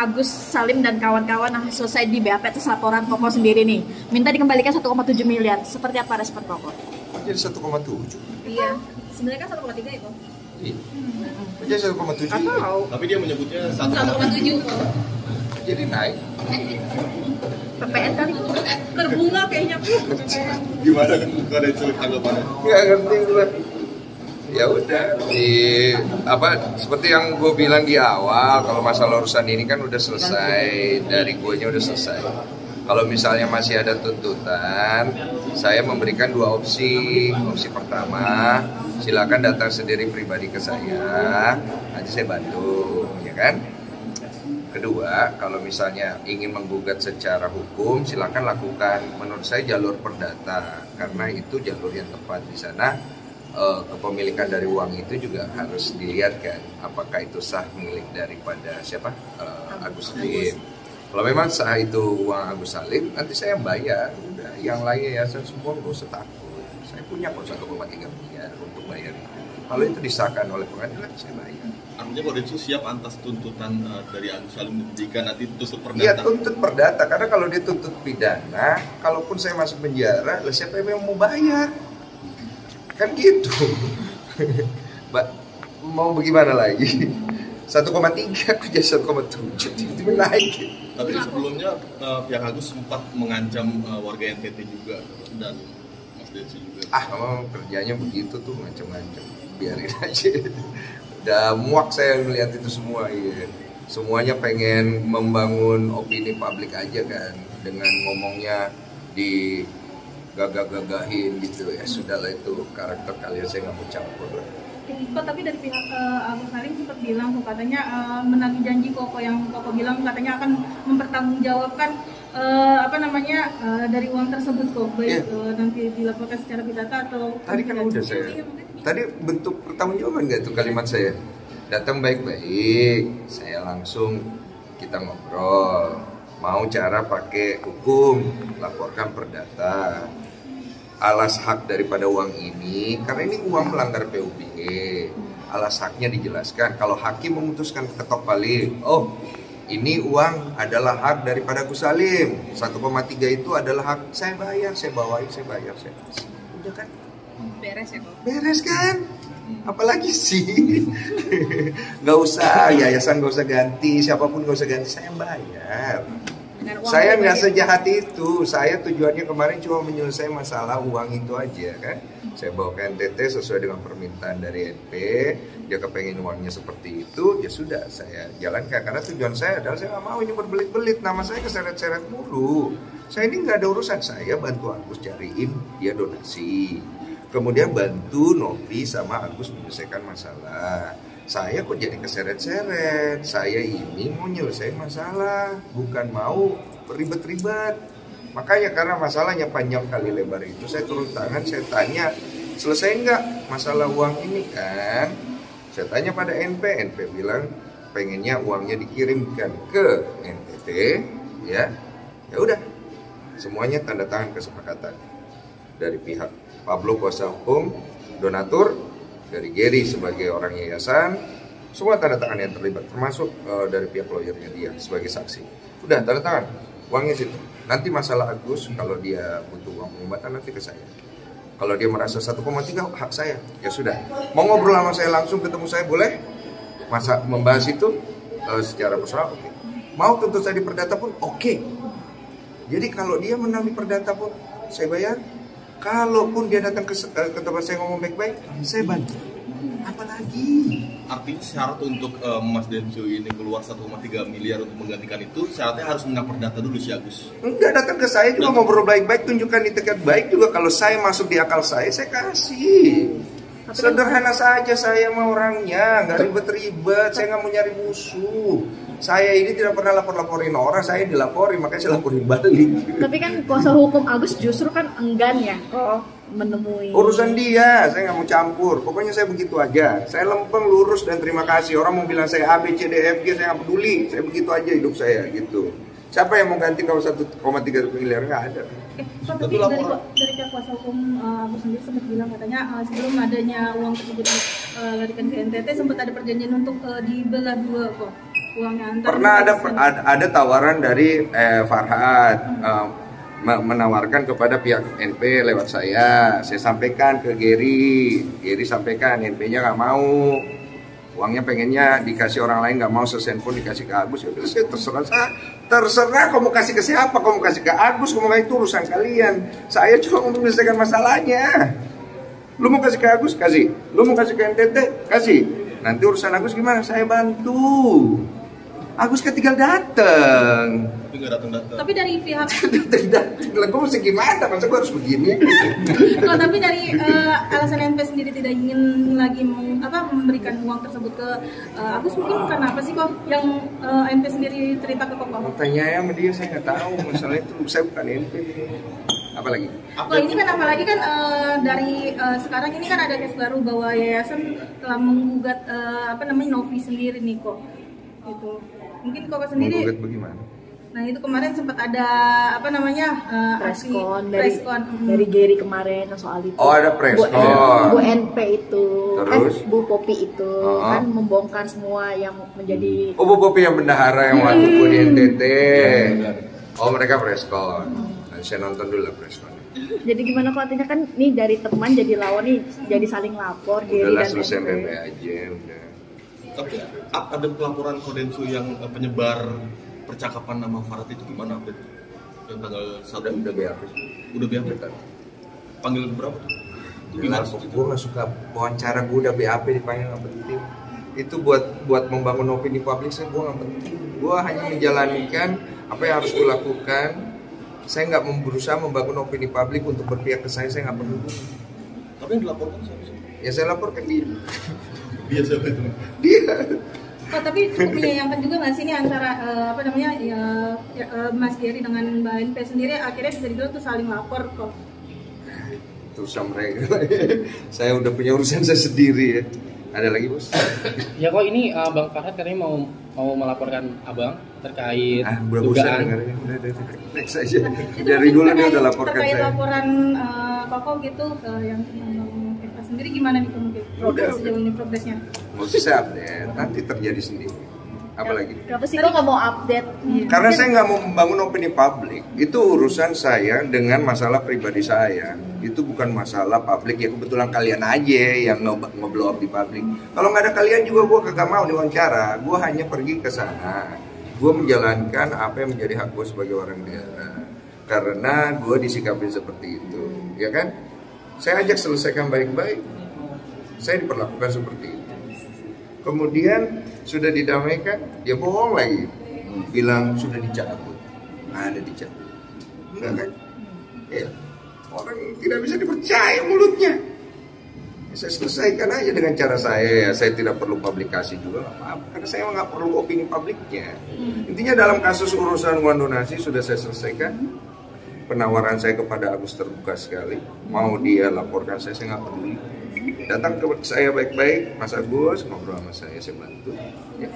Agus Salim dan kawan-kawan selesai di BAP atas laporan Koko sendiri nih, minta dikembalikan 1,7 miliar. Seperti apa respon Koko? Kok jadi 1,7? Iya, sebenarnya kan 1,3 itu. Iya. Kok jadi 1,7? Atau tapi dia menyebutnya 1,7. Jadi naik. PPN kali berbunga kayaknya. gimana kan kalau ada sulit tanggapannya? Nggak ngerti gue. Ya udah, seperti yang gue bilang di awal, kalau masalah urusan ini kan udah selesai, dari guanya udah selesai. Kalau misalnya masih ada tuntutan, saya memberikan dua opsi. Opsi pertama, silakan datang sendiri pribadi ke saya, nanti saya bantu, ya kan? Kedua, kalau misalnya ingin menggugat secara hukum, silakan lakukan. Menurut saya jalur perdata, karena itu jalur yang tepat di sana. Kepemilikan dari uang itu juga harus dilihat kan, apakah itu sah milik daripada siapa, Agus Salim. Kalau memang sah itu uang Agus Salim, nanti saya bayar. Udah, yang lain yayasan semua nggak usah takut. Saya punya kok 1,3 miliar untuk bayar. Kalau itu disahkan oleh pengadilan, saya bayar. Artinya Polda itu siap atas tuntutan dari Agus Salim jika nanti tuntut perdata? Iya, tuntut perdata, karena kalau dia tuntut pidana, kalaupun saya masuk penjara, lah siapa yang mau bayar? Kan gitu. Mbak, mau bagaimana lagi? 1,3 aku jadi 1,7, itu naik. Tapi sebelumnya pihak Agus sempat mengancam warga NTT juga dan Mas Densu juga. Memang kerjanya begitu tuh, macam-macam. Biarin aja. Udah muak saya melihat itu semua. Iya. Semuanya pengen membangun opini publik aja kan, dengan ngomongnya di gagah-gagahin gitu. Ya sudahlah, itu karakter kalian, saya nggak mau campur. Kok tapi dari pihak Agus Salim sempat bilang katanya menagih janji Koko, yang Koko bilang katanya akan mempertanggungjawabkan dari uang tersebut kok, baik nanti dilaporkan secara pidata atau tadi kan udah saya. Tadi bentuk pertanggungjawaban nggak itu kalimat saya? Datang baik-baik, saya langsung kita ngobrol. Mau cara pakai hukum, laporkan perdata. Alas hak daripada uang ini, karena ini uang melanggar PUBG, alas haknya dijelaskan. Kalau hakim memutuskan ketok paling, oh ini uang adalah hak daripada Agus Salim, 1,3 itu adalah hak, saya bayar, saya bawain, saya bayar, saya kasih. Udah kan? beres ya Kok? Beres kan? Apalagi sih? Gak usah, yayasan gak usah ganti, siapapun gak usah ganti, saya bayar. Saya nggak sejahat itu. Saya tujuannya kemarin cuma menyelesaikan masalah uang itu aja kan. Saya bawa ke NTT sesuai dengan permintaan dari NP. Dia kepengen uangnya seperti itu, ya sudah saya jalankan. Karena tujuan saya adalah saya nggak mau ini berbelit-belit. Nama saya keseret-seret mulu. Saya ini nggak ada urusan. Saya bantu Agus cariin dia donasi. Kemudian bantu Novi sama Agus menyelesaikan masalah. Saya kok jadi keseret-seret. Saya ini mau nyelesain masalah, bukan mau ribet-ribet. Makanya karena masalahnya panjang kali lebar itu, saya turun tangan, saya tanya, selesai nggak masalah uang ini kan? Saya tanya pada NP bilang pengennya uangnya dikirimkan ke NTT, ya udah, semuanya tanda tangan kesepakatan dari pihak Pablo kuasa hukum, donatur, dari Gary sebagai orang yayasan, semua tanda tangan yang terlibat, termasuk dari pihak lawyernya dia sebagai saksi. Udah tanda tangan, uangnya situ. Nanti masalah Agus, kalau dia butuh uang pengobatan nanti ke saya. Kalau dia merasa 1,3 hak saya, ya sudah. Mau ngobrol sama saya langsung, ketemu saya boleh. Masa membahas itu secara personal, oke. Mau tuntut saya di perdata pun oke. Jadi kalau dia menang di perdata pun saya bayar. Kalaupun dia datang ke tempat saya ngomong baik-baik, saya bantu. Apalagi? Artinya syarat untuk Mas Densu ini keluar 1,3 miliar untuk menggantikan itu, syaratnya harus menang perdata dulu si Agus? Enggak, datang ke saya juga ngobrol baik-baik, tunjukkan itikat baik juga. Kalau saya masuk di akal saya kasih. Sederhana saja saya mau orangnya, nggak ribet-ribet, saya nggak mau nyari musuh. Saya ini tidak pernah lapor-laporin orang, saya dilaporin, makanya saya laporin balik. Tapi kan kuasa hukum Agus justru kan enggan ya kok menemui. Urusan dia, saya nggak mau campur. Pokoknya saya begitu aja. Saya lempeng, lurus, dan terima kasih. Orang mau bilang saya A, B, C, D, F, G, saya nggak peduli. Saya begitu aja hidup saya gitu. Siapa yang mau ganti kalau 1,3 miliar? Nggak ada. Tapi dari pihak kuasa hukum Agus sendiri sempat bilang katanya sebelum adanya uang tersebut dilarikan ke NTT sempat ada perjanjian untuk dibelah dua kok. uangnya antar. Pernah ada tawaran dari Farhad menawarkan kepada pihak NP lewat saya sampaikan ke Gary sampaikan, NP-nya nggak mau, uangnya pengennya dikasih orang lain, nggak mau sesen pun dikasih ke Agus. Ya terserah kamu kasih ke siapa, kamu kasih ke Agus, kamu itu urusan kalian, saya cuma untuk menyelesaikan masalahnya. Lu mau kasih ke Agus, kasih. Lu mau kasih ke NTT, kasih. Nanti urusan Agus gimana, saya bantu. Agus kan tinggal dateng. Tapi nggak datang-datang. Tapi dari pihak Gue mesti gimana? Masa gue harus begini? oh, tapi dari alasan NP sendiri tidak ingin lagi memberikan uang tersebut ke Agus, mungkin karena apa sih kok yang NP sendiri cerita ke Koko? Tanya ya sama dia, saya nggak tahu. Masalah itu saya bukan NP. Apalagi? Oh, ini kan apalagi kan dari sekarang ini kan ada case baru bahwa yayasan telah menggugat Novi sendiri nih kok. Gitu. Mungkin Koko sendiri. Menggugat bagaimana? Nah itu kemarin sempat ada preskon preskon dari Gary kemarin soal itu. Oh ada preskon. Bu NP itu, terus Bu Popi itu kan membongkar semua yang menjadi. Oh Bu Popi yang bendahara yang waktu di NTT. Oh mereka preskon. Nah, saya nonton dulu lah preskon. Jadi gimana kok artinya kan nih dari teman jadi lawan nih, jadi saling lapor Gary Udahlah dan selesai NP. BB aja udah. Tapi ada pelaporan Kodensu yang penyebar percakapan nama Farhad itu gimana update? Yang tanggal 1 Udah BAP. Udah BAP. Panggil berapa? Jelas, gue gak suka wawancara, gue udah BAP dipanggil gak penting. Itu buat membangun opini publik saya gue gak penting. Gue hanya menjalankan apa yang harus gue lakukan. Saya nggak berusaha membangun opini publik untuk berpihak ke saya nggak perlu. Tapi yang dilaporkan siapa sih? Ya saya laporkan dia. Dia siapa itu? Dia. Oh, tapi cukup menyayangkan juga nggak sih ini antara Mas Gary dengan Mbak NP sendiri akhirnya bisa dibilang tuh saling lapor kok. Terus sama mereka. Saya udah punya urusan saya sendiri ya. Ada lagi bos? Ya kok ini Bang Farhad katanya mau melaporkan abang terkait dugaan. Udah next aja. Dari dulu dia udah laporkan terkait saya. Laporan Koko gitu ke yang Eva sendiri gimana nih mungkin progres sejauh ini progresnya? Mau saya update, nanti terjadi sendiri. Apalagi? Kenapa sih lo nggak mau update? Karena saya nggak mau membangun opini publik. Itu urusan saya dengan masalah pribadi saya. Itu bukan masalah publik ya, kebetulan kalian aja yang nge-blow up di publik. Kalau nggak ada kalian juga gue kagak mau diwawancara. Gue hanya pergi ke sana. Gue menjalankan apa yang menjadi hak gue sebagai orang daerah. Karena gue disikapin seperti itu, ya kan? Saya ajak selesaikan baik-baik. Saya diperlakukan seperti itu. Kemudian sudah didamaikan, dia bohong lagi, bilang sudah dicabut. Ada dicabut, enggak kan? Ya, orang tidak bisa dipercaya mulutnya. Saya selesaikan aja dengan cara saya. Ya, saya tidak perlu publikasi juga, nggak apa-apa. Karena saya nggak perlu opini publiknya. Intinya dalam kasus urusan uang donasi sudah saya selesaikan. Penawaran saya kepada Agus terbuka sekali. Mau dia laporkan saya nggak peduli. Datang ke saya baik-baik, Mas Agus ngobrol sama saya bantu. Ya.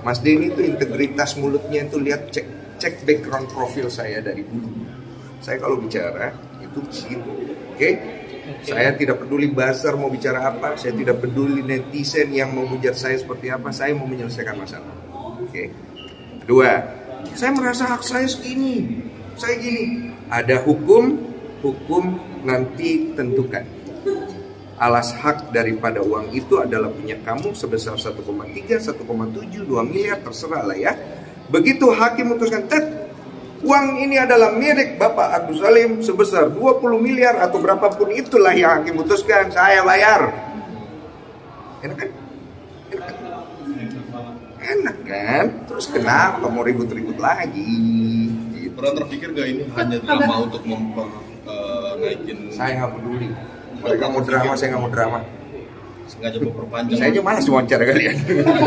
Mas Denny itu integritas mulutnya itu lihat cek background profil saya dari dulu. Saya kalau bicara itu begitu, oke? Saya tidak peduli buzzer mau bicara apa, saya tidak peduli netizen yang mau hujat saya seperti apa, saya mau menyelesaikan masalah. Oke. Kedua, saya merasa hak saya segini, saya gini. Ada hukum nanti tentukan. Alas hak daripada uang itu adalah punya kamu sebesar 1,3, 1,7, 2 miliar terserah lah ya. Begitu hakim memutuskan, uang ini adalah milik Bapak Agus Salim sebesar 20 miliar atau berapapun itulah yang hakim putuskan, saya bayar. Enak kan? Enak kan? Terus kenapa mau ribut-ribut lagi? Gitu. Pernah terpikir gak ini hanya drama untuk naikin? Saya nggak peduli. Mereka mau drama, saya nggak mau drama. Sengaja memperpanjang. Saya aja malas wawancara kalian.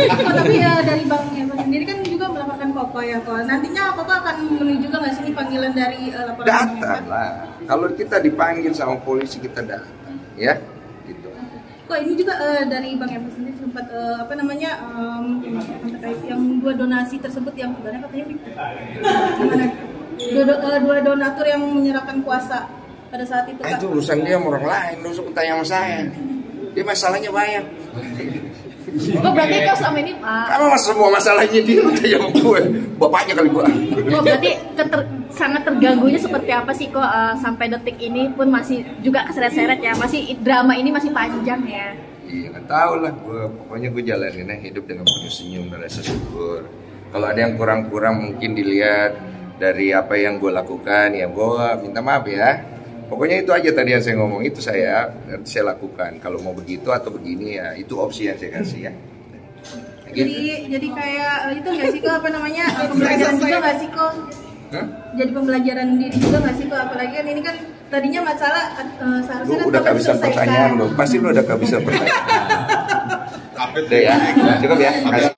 Tapi ya dari Bang Eva sendiri kan juga melaporkan Koko ya kok. Nantinya Koko akan menuju juga nggak sih ini panggilan dari laporan? Datang lah. Kalau kita dipanggil sama polisi kita datang, ya. Gitu. Kok ini juga dari Bang Eva sendiri sempat terkait yang 2 donasi tersebut yang sebenarnya katanya gimana? Dua donatur yang menyerahkan kuasa pada saat itu. Itu urusan dia sama orang lain, lu usah tanya sama saya. Dia masalahnya banyak. Oh, berarti kau selama ini Karena semua masalahnya dia yang gue, bapaknya kali gue. berarti sangat terganggunya seperti apa sih kok sampai detik ini pun masih juga keseret-seret ya, masih drama ini masih panjang ya? Iya nggak tahu lah, pokoknya gue jalanin hidup dengan penuh senyum dan rasa syukur. Kalau ada yang kurang-kurang mungkin dilihat dari apa yang gue lakukan, ya gue minta maaf ya. Pokoknya itu aja tadi yang saya ngomong, itu saya lakukan. Kalau mau begitu atau begini ya itu opsi yang saya kasih ya. Jadi kayak itu nggak sih kok, apa namanya, pembelajaran juga nggak sih kok? Jadi pembelajaran diri juga nggak sih kok, apalagi kan ini kan tadinya masalah seharusnya Lu udah kehabisan pertanyaan lo, pasti lu udah kehabisan pertanyaan. Udah ya, cukup ya.